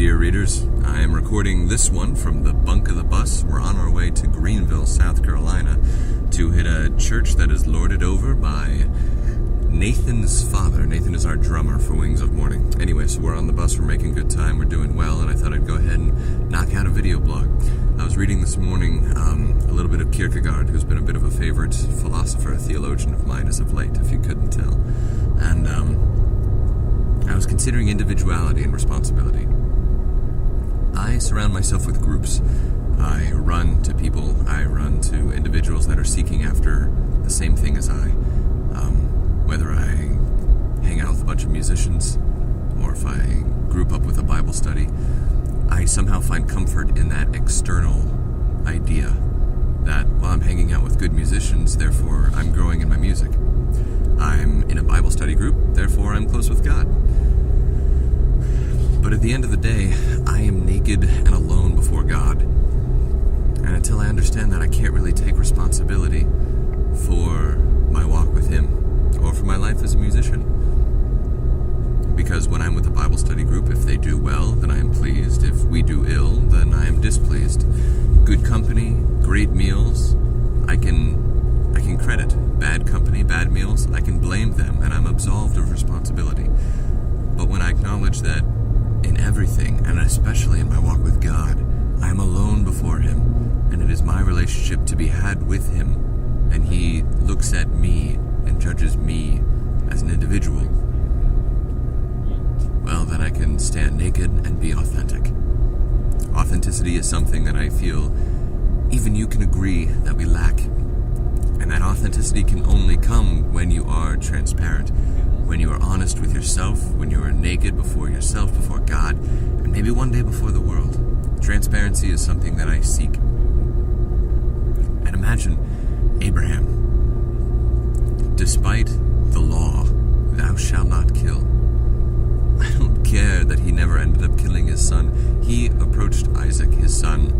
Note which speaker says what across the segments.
Speaker 1: dear readers. I am recording this one from the bunk of the bus. We're on our way to Greenville, South Carolina, to hit a church that is lorded over by Nathan's father. Nathan is our drummer for Wings of Morning. Anyway, so we're on the bus, we're making good time, we're doing well, and I thought I'd go ahead and knock out a video blog. I was reading this morning a little bit of Kierkegaard, who's been a bit of a favorite philosopher, theologian of mine as of late, if you couldn't tell. And I was considering individuality and responsibility. I surround myself with groups. I run to people, I run to individuals that are seeking after the same thing as I. Whether I hang out with a bunch of musicians, or if I group up with a Bible study, I somehow find comfort in that external idea that, well, I'm hanging out with good musicians, therefore I'm growing in my music. I'm in a Bible study group, therefore I'm close with God. But at the end of the day, I am naked and alone before God. And until I understand that, I can't really take responsibility for my walk with Him or for my life as a musician. Because when I'm with a Bible study group, if they do well, then I am pleased. If we do ill, then I am displeased. Good company, great meals, I can credit. Bad company, bad meals, I can blame them, and I'm absolved of responsibility. But when I acknowledge that in everything, and especially in my walk with God, I am alone before Him, and it is my relationship to be had with Him, and He looks at me and judges me as an individual, well, then I can stand naked and be authentic. Authenticity is something that I feel even you can agree that we lack. And that authenticity can only come when you are transparent, when you are honest with yourself, when you are naked before yourself, before God, and maybe one day before the world. Transparency is something that I seek. And imagine Abraham. Despite the law, thou shalt not kill. I don't care that he never ended up killing his son. He approached Isaac, his son,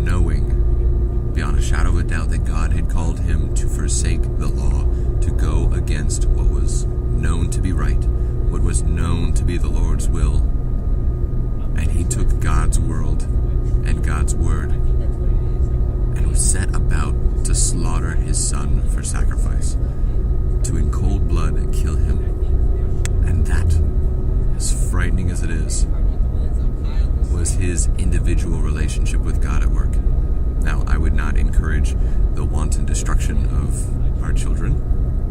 Speaker 1: knowing beyond a shadow of a doubt that God had called him to forsake the law, to go against what was known to be right, what was known to be the Lord's will. And he took God's world and God's word and was set about to slaughter his son for sacrifice, to in cold blood kill him. And that, as frightening as it is, was his individual relationship with God at work. Now, I would not encourage the wanton destruction of our children,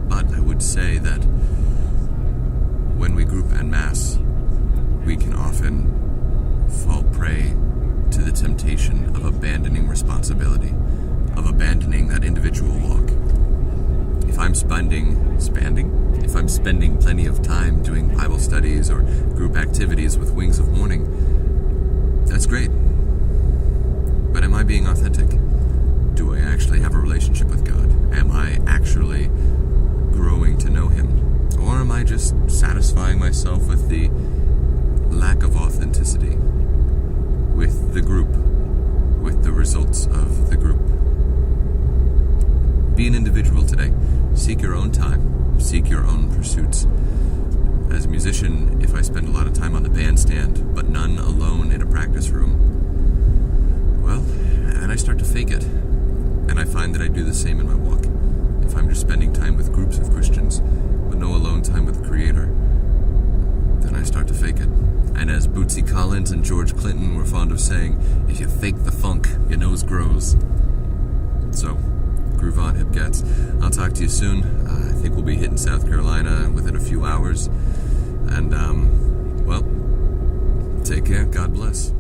Speaker 1: but I would say that when we group en masse, we can often fall prey to the temptation of abandoning responsibility, of abandoning that individual walk. If I'm spending plenty of time doing Bible studies or group activities with Wings of Morning, that's great. But am I being authentic? Do I actually have a relationship with God? Am I actually growing to know Him? Or am I just satisfying myself with the lack of authenticity, with the group, with the results of the group? Be an individual today. Seek your own time. Seek your own pursuits. As a musician, if I spend a lot of time on the bandstand, but none alone in a practice room, well, and I start to fake it. And I find that I do the same in my walk. If I'm just spending time with groups of Christians, but no alone time with the Creator, then I start to fake it. And as Bootsy Collins and George Clinton were fond of saying, if you fake the funk, your nose grows. So, groove on, hip cats. I'll talk to you soon. I think we'll be hitting South Carolina within a few hours. And, well, take care. God bless.